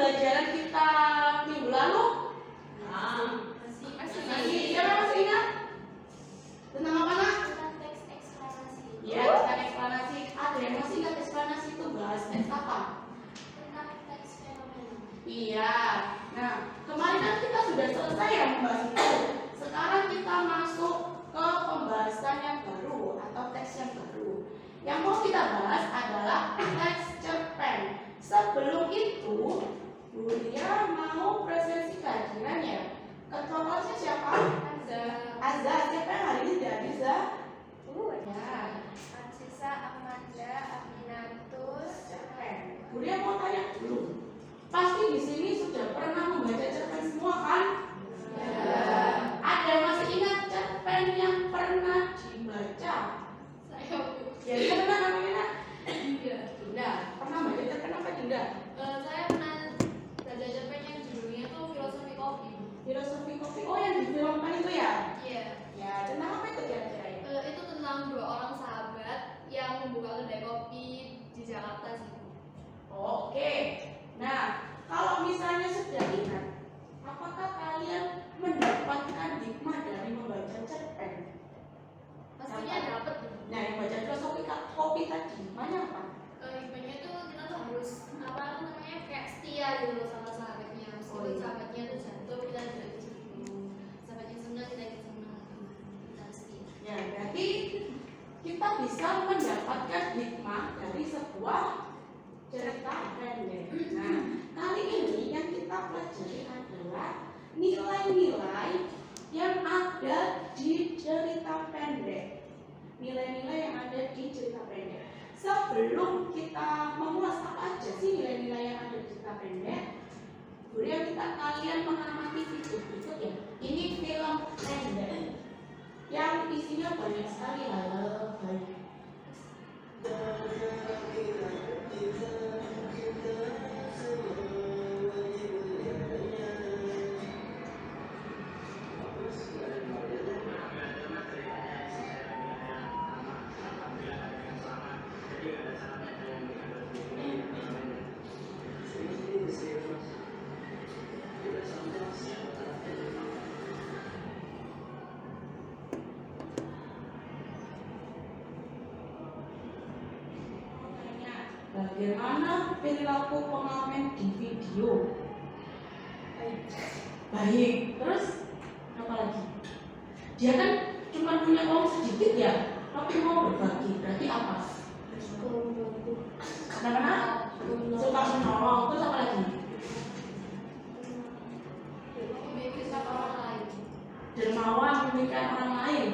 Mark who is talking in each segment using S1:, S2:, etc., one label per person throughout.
S1: pembelajaran kita minggu lalu? Masih. Siapa masih ingat? Tentang apa nak?
S2: Tentang teks eksplanasi.
S1: Ya, tentang eksplanasi. Ada yang masih ingat eksplanasi itu bahas teks apa?
S2: Tentang teks fenomena.
S1: Iya. Nah, kemarin kan kita sudah selesai ya membahas itu. Sekarang kita masuk ke pembahasan yang baru atau teks yang baru. Yang mau kita bahas adalah teks cerpen. Sebelum itu, Bulia mau presentasi kajian ya. Ketua kelasnya siapa? Azza. Siapa yang hari ini tidak bisa? Ya.
S2: Ansisa, Amanda, Aminatus,
S1: Cerpen. Bulia mau tanya dulu. Pasti di sini sudah pernah membaca cerpen semua kan?
S2: Ya.
S1: Ada yang masih ingat cerpen yang pernah dibaca?
S2: Saya
S1: Ya, pernah namanya?
S2: Dinda.
S1: Dinda. Pernah baca cerpen apa Dinda?
S2: Saya pernah baca cerpen yang judulnya tuh Filosofi Kopi.
S1: Filosofi Kopi. Oh, yang difilmkan itu ya?
S2: Iya.
S1: Ya, tentang apa itu kira-kira ya?
S2: Itu tentang dua orang sahabat yang membuka kedai kopi di Jakarta sih.
S1: Oke. Nah, kalau misalnya sudah ingat, apakah kalian mendapatkan hikmah dari membaca cerpen?
S2: Pastinya dapat gitu.
S1: Nah, yang baca filosofi kopi tadi, hikmahnya apa?
S2: Hikmahnya tuh kita tuh harus apa namanya kayak setia gitu loh sama sahabatnya. Meskipun sahabatnya tuh jatuh kita tidak ikut dulu. Sahabatnya senang kita ikut senang. Kita harus setia.
S1: Ya, berarti kita bisa mendapatkan hikmah dari sebuah cerita pendek. Nah, kali ini yang kita pelajari adalah nilai-nilai yang ada di cerita pendek. Nilai-nilai yang ada di cerita pendek. Sebelum kita mengulas apa aja sih nilai-nilai yang ada di cerita pendek, kemudian kalian mengamati video berikut ya. Ini film pendek yang isinya banyak sekali hal-hal baik. Bagaimana perilaku pengamen di video? Baik. Terus apa lagi? Dia kan cuma punya uang sedikit ya, tapi mau berbagi. Berarti apa? Karena suka menolong. Terus apa lagi?
S2: Memikirkan orang lain.
S1: Dermawan, memikirkan orang lain.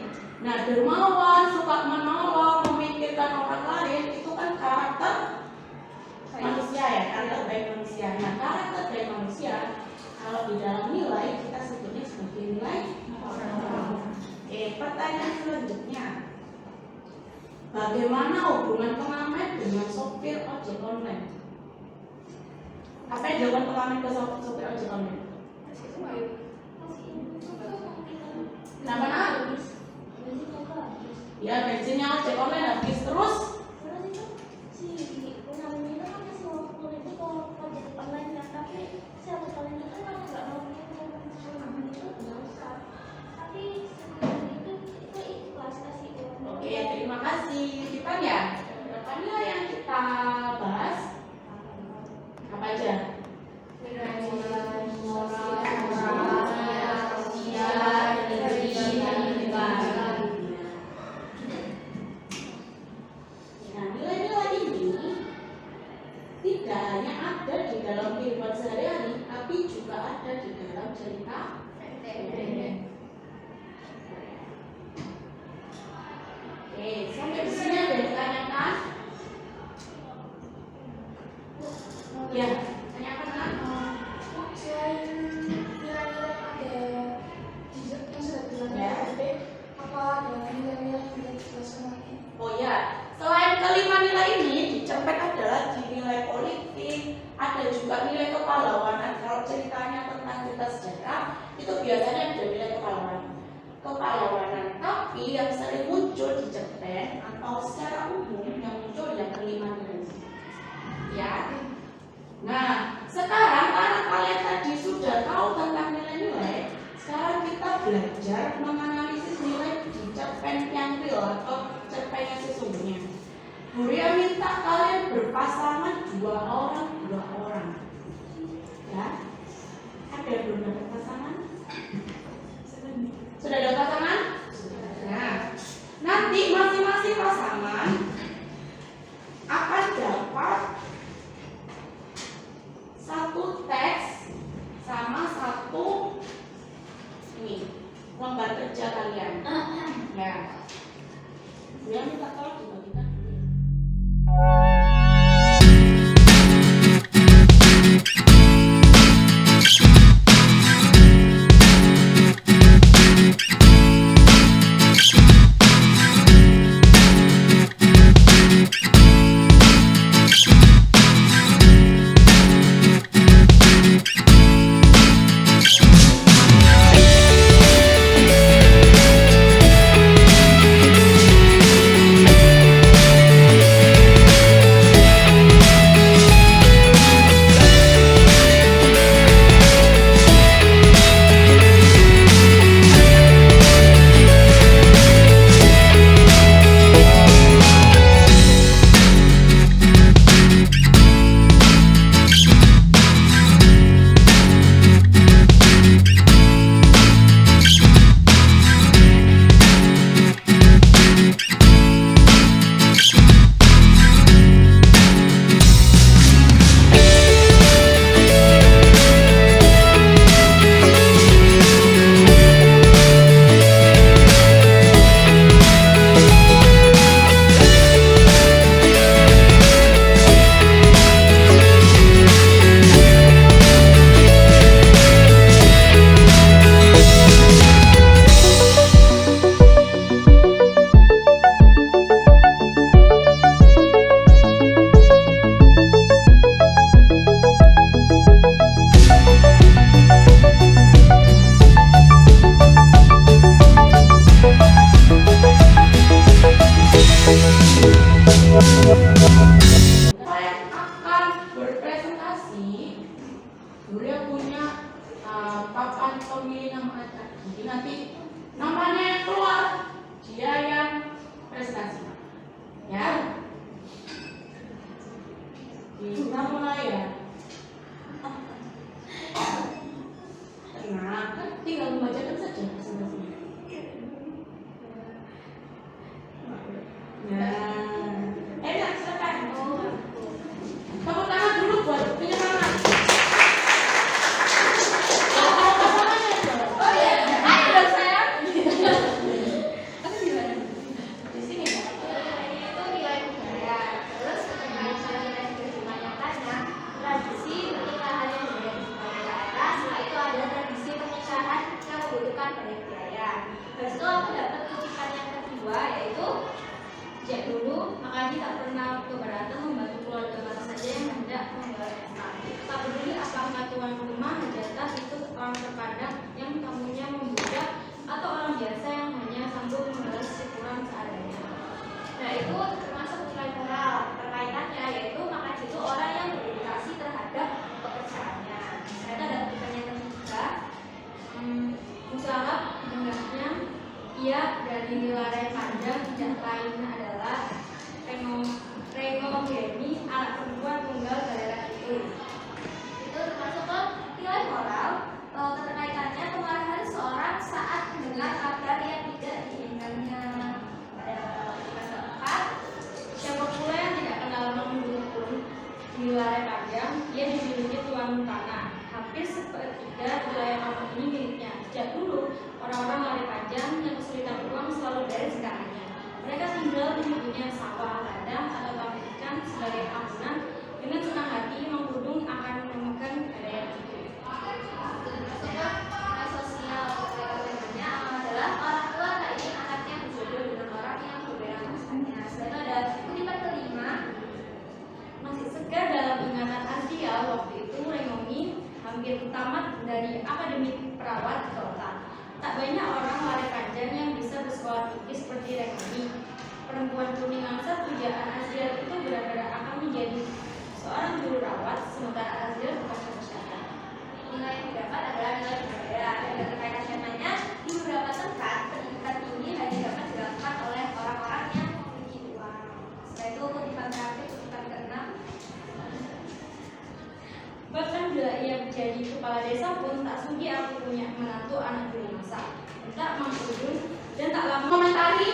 S1: Nah, dermawan, suka menolong, memikirkan orang lain itu kan karakter manusia ya, karakter baik manusia. Nah, karakter baik manusia kalau di dalam nilai kita sebutnya sebagai nilai moral. Pertanyaan selanjutnya, bagaimana hubungan pengamen dengan sopir ojek online? Apa yang dilakukan pengamen ke sopir ojek online? Kenapa nak? Ya, bensinnya ojek online habis terus. Oke, terima kasih. Kita ya, berapa nilai yang kita bahas? Apa aja? Nah, nilai-nilai ini tidak hanya ada di dalam kehidupan sehari-hari, tapi juga ada di dalam cerita pendek. Oke, sampai di sini ada yang ditanyakan? Ya, tanyakan kan?
S3: Selain nilai-nilai ada di yang sudah bilang
S1: Ya.
S3: apa ada nilai-nilai yang bisa dijelaskan lagi?
S1: Oh ya, selain kelima nilai ini di cerpen adalah di nilai politik, ada juga nilai kepahlawanan. Kalau ceritanya tentang cerita sejarah, itu biasanya ada nilai kepahlawanan. Tapi yang sering muncul di cerpen atau secara umum yang muncul yang kelima nilai. Ya. Nah, sekarang lembar kerja kalian. Ya. Yang minta tolong dibagikan dulu. Saya akan berpresentasi. Beliau punya papan pemilih nama acak. Jadi nanti namanya yang keluar, dia yang presentasi. Ya. Kita mulai ya. Tenang, tinggal membacakan saja presentasinya. Nah, silakan. Tepuk tangan dulu buat penyemangat. Kalau pasangannya dong.
S2: Oh iya, ayo dong sayang.
S1: Di sini ya.
S2: Itu nilai budaya. Terus terkait nilai kebanyakannya tradisi pernikahan yang budaya di daerah. Setelah itu ada tradisi pernikahan yang membutuhkan banyak biaya. Habis itu aku dapat kutipan yang kedua yaitu sejak dulu Makasih tak pernah keberatan membantu keluarga mana saja yang hendak membawa pesta. Tak peduli apakah tuan rumah, hajatan itu orang terkadang yang tamunya membludak atau orang biasa yang hanya sanggup membalas syukuran seadanya. Nah itu termasuk nilai moral terkaitannya yaitu Makasih itu orang yang berdedikasi terhadap pekerjaannya. Ternyata ada kutipan yang ketiga, usaha benarnya ia dari nilai panjang tidak lain adalah Renogeni anak perempuan tunggal daerah itu termasuk ke nilai moral keterkaitannya kemarahan seorang saat mendengar kabar yang tidak diinginkannya. Pada kutipan keempat, siapa pula yang tidak kenal menunggu pun nilai panjang ia dimiliki tuan tanah. Hampir sepertiga wilayah kampung ini miliknya. Sejak dulu orang-orang lari panjang yang kesulitan uang selalu dari sekarangnya. Mereka tinggal di hidupnya sawah, ladang, atau tambak ikan sebagai ampunan dengan senang hati menghudung akan memegang gadai itu. Nilai sosial keluarganya adalah orang tua tak ingin anaknya berjodoh dengan orang yang berbeda masanya. Setelah itu ada kutipan kelima, masih segar dalam ingatan Asia waktu itu Rengomi hampir tamat dari akademi perawat di kota. Tak banyak orang lari panjang yang bisa bersekolah tinggi seperti Rengomi. Perempuan kuning angsa pujaan Azriel itu benar-benar akan menjadi seorang juru rawat, sementara Azriel bukan siapa-siapa. Nilai yang didapat adalah nilai budaya. Dan terkait temanya, di beberapa tempat pendidikan tinggi hanya dapat dilakukan oleh orang-orang yang memiliki uang. Setelah itu kutipan terakhir, kutipan keenam. Bahkan bila ia menjadi kepala desa pun tak sudi aku punya menantu anak juru masak. Tak mampu dan tak lama
S1: Komentari.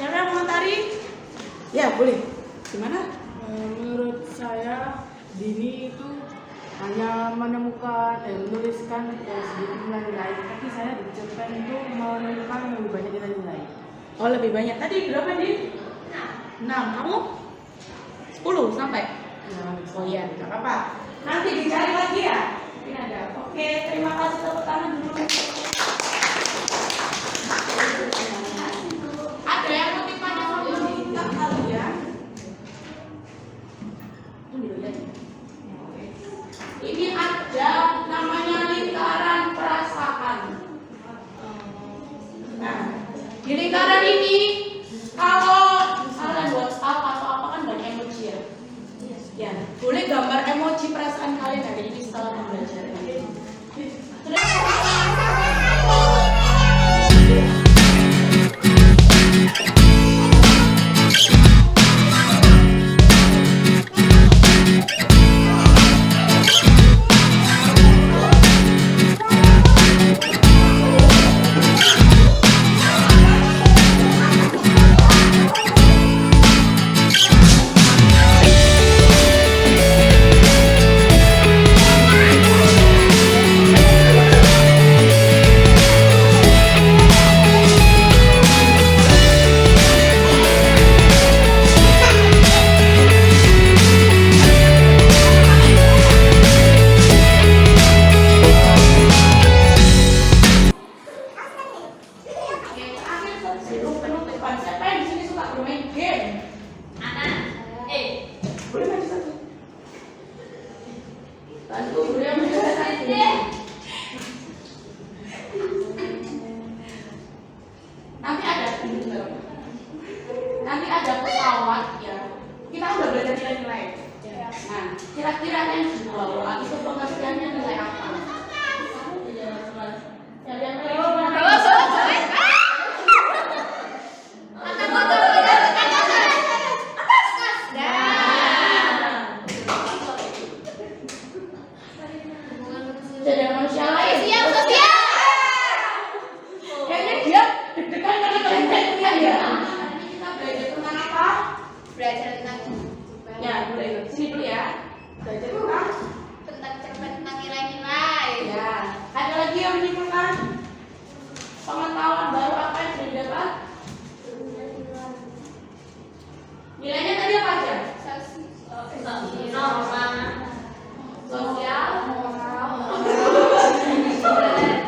S1: Siapa yang komentari? Ya, boleh. Gimana?
S4: Menurut saya Dini itu hanya menemukan menuliskan sedikit nilai-nilai, tapi saya di cerpen itu menemukan lebih banyak nilai-nilai.
S1: Oh, lebih banyak. Tadi berapa, Din? 6. Kamu? 10 sampai? Oh iya, nggak apa-apa. Nanti dicari lagi ya. Mungkin ada. Oke, terima kasih, tepuk tangan dulu. Ada yang kutipannya sama kita kalian? Ini ada namanya lingkaran perasaan. Nah, di lingkaran ini kalau kalian buat apa atau apa kan banyak emoji ya. Ya, boleh gambar emoji perasaan kalian hari ini setelah pembelajaran. Penutupan, siapa yang di sini suka bermain game? Boleh maju satu. Bantu beliau menjelaskan ini. Nanti ada pesawat ya. Kita udah belajar nilai-nilai. Nah, kira-kira yang dibawa itu pengertiannya nilai apa? Jadi manusia lain. Kayaknya dia deg-degan karena kalian kuliah ya. Ini kita belajar tentang apa?
S2: Belajar tentang
S1: Ya, boleh ikut sini dulu ya. Belajar tentang
S2: cerpen tentang nilai-nilai.
S1: ya. Ada lagi yang menyimpulkan pengetahuan baru apa yang sudah didapat? Nilainya tadi apa aja? Sosial,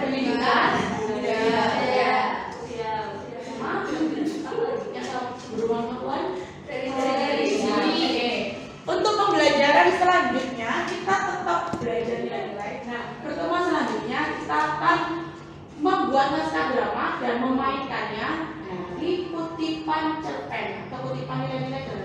S1: pendidikan, budaya, sama yang berpengetahuan dari sini. Untuk pembelajaran selanjutnya kita tetap belajar nilai-nilai. Nah, pertemuan selanjutnya kita akan membuat naskah drama dan memainkannya di kutipan cerpen atau kutipan nilai-nilai.